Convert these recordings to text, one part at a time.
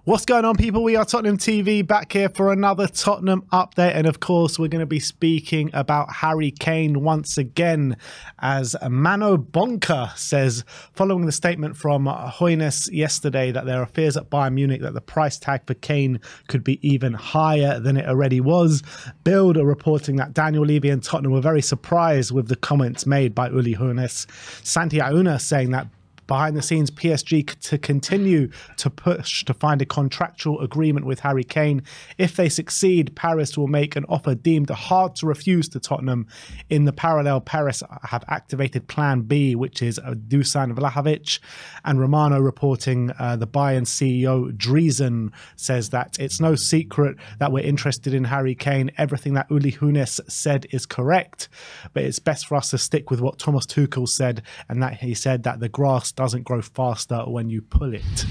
What's going on, people? We are Tottenham TV, back here for another Tottenham update. And of course, we're going to be speaking about Harry Kane once again, as Mano Bonka says, following the statement from Hoeneß yesterday that there are fears at Bayern Munich that the price tag for Kane could be even higher than it already was. Bild are reporting that Daniel Levy and Tottenham were very surprised with the comments made by Uli Hoeneß. Santi Auna saying that behind the scenes, PSG to continue to push to find a contractual agreement with Harry Kane. If they succeed, Paris will make an offer deemed hard to refuse to Tottenham. In the parallel, Paris have activated Plan B, which is Dusan Vlahovic. And Romano reporting the Bayern CEO Driesen says that it's no secret that we're interested in Harry Kane. Everything that Uli Hoeneß said is correct, but it's best for us to stick with what Thomas Tuchel said, and that he said that the grass doesn't grow faster when you pull it.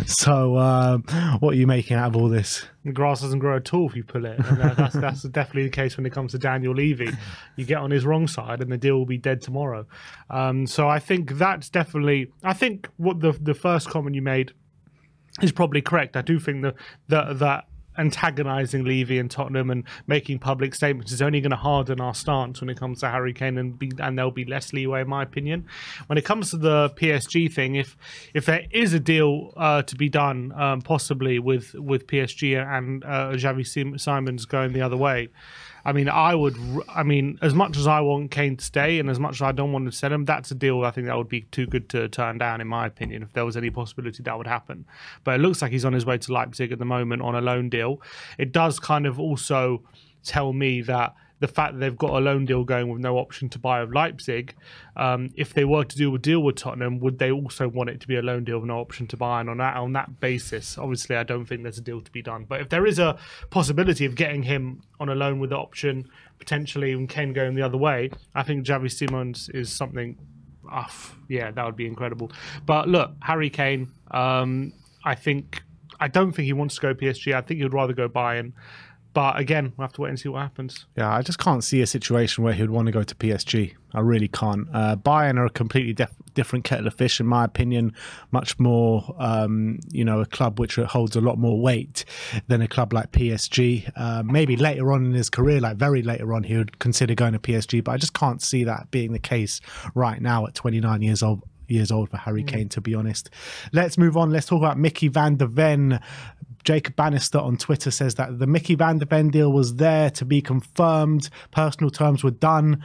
So what are you making out of all this? The grass doesn't grow at all if you pull it. And that's definitely the case when it comes to Daniel Levy. You get on his wrong side and the deal will be dead tomorrow. So I think that's definitely, I think what the first comment you made is probably correct. I do think that antagonizing Levy and Tottenham and making public statements is only going to harden our stance when it comes to Harry Kane, and there'll be less leeway, in my opinion. When it comes to the PSG thing, if there is a deal to be done, possibly with PSG and Xavi Simons going the other way, I mean, as much as I want Kane to stay and as much as I don't want to sell him, that's a deal I think that would be too good to turn down, in my opinion, if there was any possibility that would happen. But it looks like he's on his way to Leipzig at the moment on a loan deal. It does kind of also tell me that the fact that they've got a loan deal going with no option to buy of Leipzig, if they were to do a deal with Tottenham, would they also want it to be a loan deal with no option to buy? And on that basis, obviously, I don't think there's a deal to be done. But if there is a possibility of getting him on a loan with the option, potentially, and Kane going the other way, I think Xavi Simons is something, yeah, that would be incredible. But look, Harry Kane, I don't think he wants to go PSG. I think he would rather go Bayern. But again, we'll have to wait and see what happens. Yeah, I just can't see a situation where he would want to go to PSG. I really can't. Bayern are a completely different kettle of fish, in my opinion. Much more, a club which holds a lot more weight than a club like PSG. Maybe later on in his career, like very later on, he would consider going to PSG. But I just can't see that being the case right now at 29 years old for Harry Kane, to be honest. Let's move on. Let's talk about Mickey van der Ven. Jacob Bannister on Twitter says that the Mickey van der Ven deal was there to be confirmed. Personal terms were done,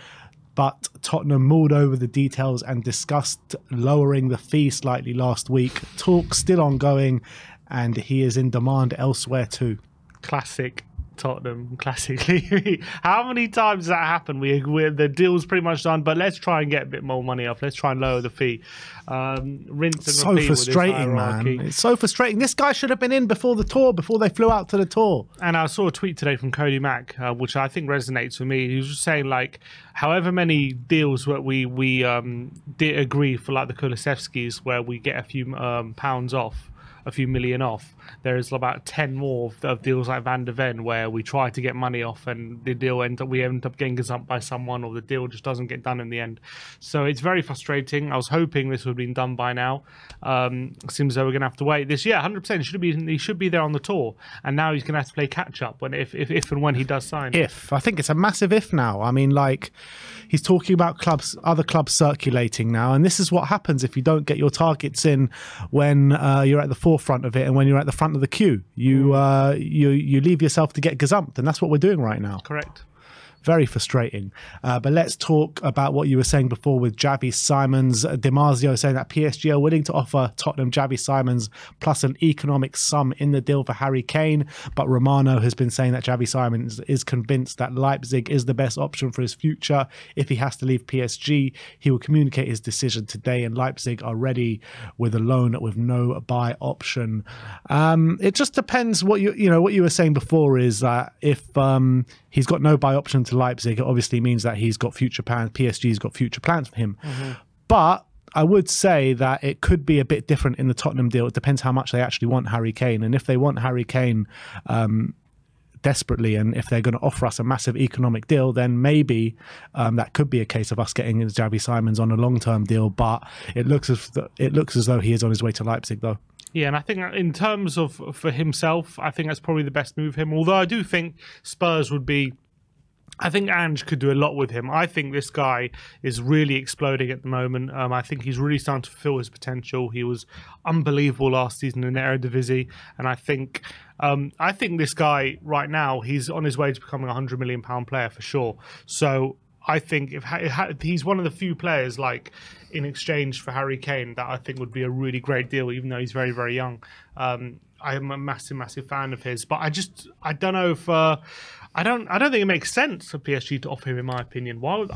but Tottenham mulled over the details and discussed lowering the fee slightly last week. Talks still ongoing, and he is in demand elsewhere too. Classic Tottenham, classically. How many times does that happen? The deal's pretty much done, but let's try and get a bit more money off. Let's try and lower the fee. Rinse and so repeat. Frustrating, man. It's so frustrating. This guy should have been in before the tour, before they flew out to the tour. And I saw a tweet today from Cody Mack, which I think resonates with me. He was just saying, like, however many deals that we did agree for, like the Kulusevskis, where we get a few pounds off, a few million off, there is about 10 more of deals like Van der Ven where we try to get money off and the deal we end up getting gazumped by someone, or the deal just doesn't get done in the end. So it's very frustrating. I was hoping this would have been done by now. Seems though we're gonna have to wait this year. 100% he should be there on the tour, and now he's gonna have to play catch up if and when he does sign. I think it's a massive if now. I mean, like, he's talking about other clubs circulating now, and this is what happens if you don't get your targets in when you're at the forefront of it, and when you're at the front of the queue, you leave yourself to get gazumped, and that's what we're doing right now. Correct. Very frustrating. But let's talk about what you were saying before with Xavi Simons. Dimarzio saying that PSG are willing to offer Tottenham Xavi Simons plus an economic sum in the deal for Harry Kane. But Romano has been saying that Xavi Simons is convinced that Leipzig is the best option for his future. If he has to leave PSG, he will communicate his decision today, and Leipzig are ready with a loan with no buy option. It just depends what what you were saying before is that if he's got no buy option to Leipzig, it obviously means that he's got future plans. PSG's got future plans for him. But I would say that it could be a bit different in the Tottenham deal. It depends how much they actually want Harry Kane. And if they want Harry Kane desperately, and if they're going to offer us a massive economic deal, then maybe that could be a case of us getting Xavi Simons on a long-term deal. But it looks as though he is on his way to Leipzig, though. Yeah, and I think in terms of for himself, I think that's probably the best move for him. Although I do think Spurs would be. I think Ange could do a lot with him. I think this guy is really exploding at the moment. I think he's really starting to fulfill his potential. He was unbelievable last season in the Eredivisie, and I think this guy right now, he's on his way to becoming a £100 million player for sure. So I think if he's one of the few players, like in exchange for Harry Kane, that I think would be a really great deal, even though he's very, very young. I am a massive fan of his, but I don't know if I don't think it makes sense for PSG to offer him, in my opinion. Why?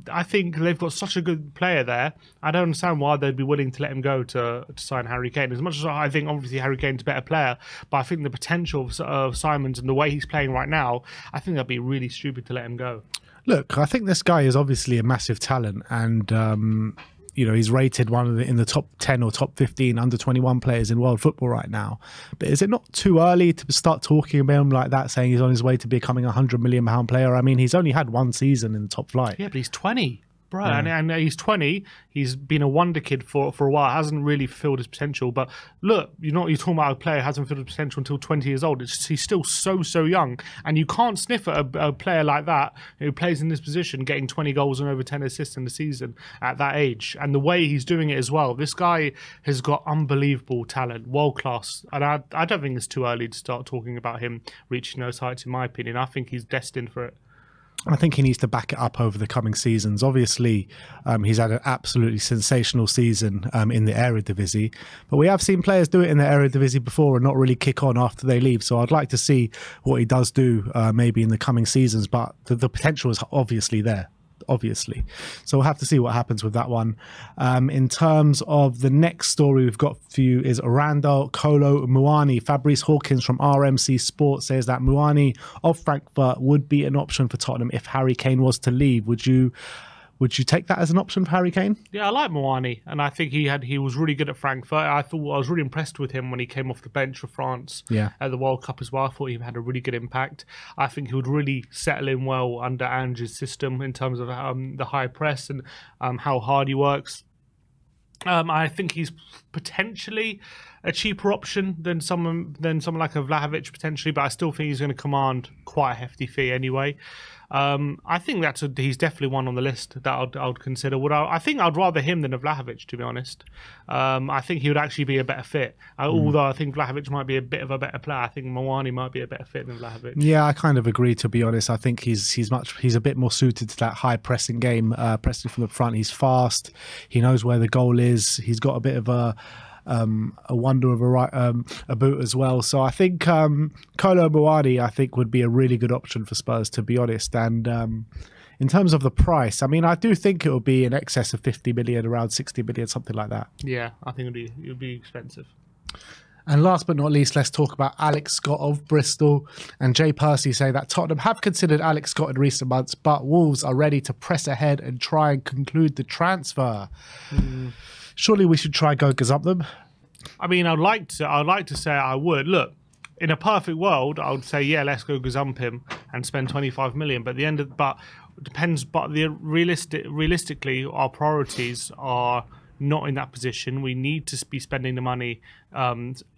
I think they've got such a good player there. I don't understand why they'd be willing to let him go to sign Harry Kane. As much as I think obviously Harry Kane's a better player, but I think the potential of Simons and the way he's playing right now, I think that'd be really stupid to let him go. Look, I think this guy is obviously a massive talent, and he's rated in the top 10 or top 15 under 21 players in world football right now. But is it not too early to start talking about him like that, saying he's on his way to becoming a £100 million player? I mean, he's only had one season in the top flight. Yeah, but he's 20. Bro, yeah. and he's 20. He's been a wonder kid for a while. Hasn't really fulfilled his potential. But look, you're talking about a player who hasn't fulfilled his potential until 20 years old. He's still so young, and you can't sniff at a player like that who plays in this position, getting 20 goals and over 10 assists in the season at that age, and the way he's doing it as well. This guy has got unbelievable talent, world class, and I don't think it's too early to start talking about him reaching those heights. In my opinion, I think he's destined for it. I think he needs to back it up over the coming seasons. Obviously, he's had an absolutely sensational season in the Eredivisie, but we have seen players do it in the Eredivisie before and not really kick on after they leave. So I'd like to see what he does do maybe in the coming seasons, but the potential is obviously there. Obviously, so we'll have to see what happens with that one. In terms of the next story we've got for you is Randal Kolo Muani. Fabrice Hawkins from RMC Sport says that Muani of Frankfurt would be an option for Tottenham if Harry Kane was to leave. Would you take that as an option for Harry Kane? Yeah, I like Muani, and I think he was really good at Frankfurt. I was really impressed with him when he came off the bench for France at the World Cup as well. I thought he had a really good impact. I think he would really settle in well under Ange's system in terms of the high press and how hard he works. I think he's potentially a cheaper option than someone like a Vlahovic potentially, but I still think he's going to command quite a hefty fee anyway. I think he's definitely one on the list that I would consider. I think I'd rather him than a Vlahovic, to be honest. I think he would actually be a better fit. Although I think Vlahovic might be a bit of a better player, I think Muani might be a better fit than Vlahovic. Yeah, I kind of agree, to be honest. I think he's a bit more suited to that high pressing game, pressing from the front. He's fast. He knows where the goal is. He's got a bit of a wonder of a boot as well. So I think Kolo Muani, I think, would be a really good option for Spurs, to be honest. And in terms of the price, I mean, I do think it will be in excess of 50 million, around 60 million, something like that. Yeah, I think it would be expensive. And last but not least, let's talk about Alex Scott of Bristol. And Jay Percy say that Tottenham have considered Alex Scott in recent months, but Wolves are ready to press ahead and try and conclude the transfer. Surely we should try go gazump them. I mean, I'd like to say I would. Look, in a perfect world, I would say, yeah, let's go gazump him and spend 25 million. But it depends. But realistically, our priorities are not in that position. We need to be spending the money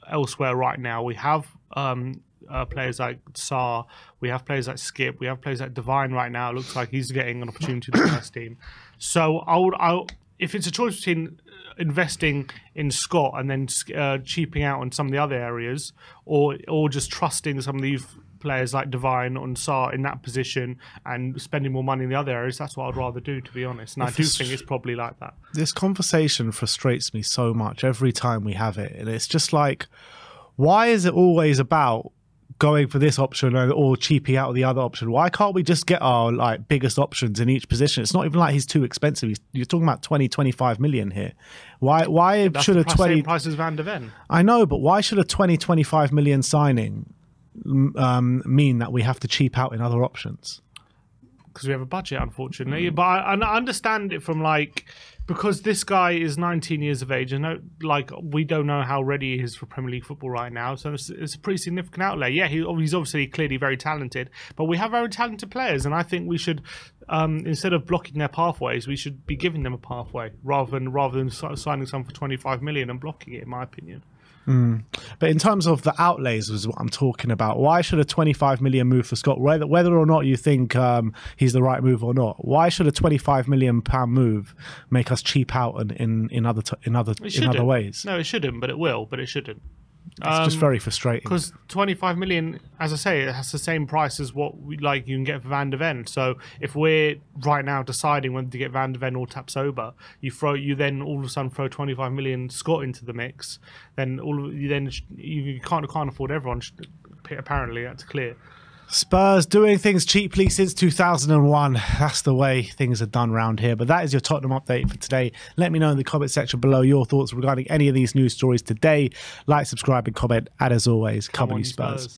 elsewhere right now. We have players like Sarr, we have players like Skip, we have players like Divine right now. It looks like he's getting an opportunity to the first team. So if it's a choice between investing in Scott and then cheaping out on some of the other areas, or just trusting some of these players like Divine and Sarr in that position and spending more money in the other areas, that's what I'd rather do, to be honest. And I do think it's probably like that. This conversation frustrates me so much every time we have it. And it's just like, why is it always about going for this option or cheaping out the other option? Why can't we just get our biggest options in each position? It's not even like he's too expensive. You're talking about 20-25 million here. Why should a 20 same price as Van de Ven? I know, but why should a 20-25 million signing mean that we have to cheap out in other options? Because we have a budget, unfortunately. But I understand it from because this guy is 19 years of age, and we don't know how ready he is for Premier League football right now. So it's a pretty significant outlay. Yeah, he's obviously clearly very talented, but we have very talented players, and I think we should, instead of blocking their pathways, we should be giving them a pathway rather than signing some for 25 million and blocking it, in my opinion. But in terms of the outlays was what I'm talking about. Why should a 25 million move for Scott, whether or not you think he's the right move or not, why should a 25 million pound move make us cheap out in other ways? No, it shouldn't, but it will, but it shouldn't. It's just very frustrating. Because 25 million, as I say, it has the same price as what you can get for Van de Ven. So if we're right now deciding whether to get Van de Ven or Tapsoba, you then all of a sudden throw 25 million Scott into the mix, then you can't afford everyone. Apparently, that's clear. Spurs doing things cheaply since 2001. That's the way things are done around here. But that is your Tottenham update for today. Let me know in the comment section below your thoughts regarding any of these news stories today. Like, subscribe, and comment. And as always, come on, you Spurs.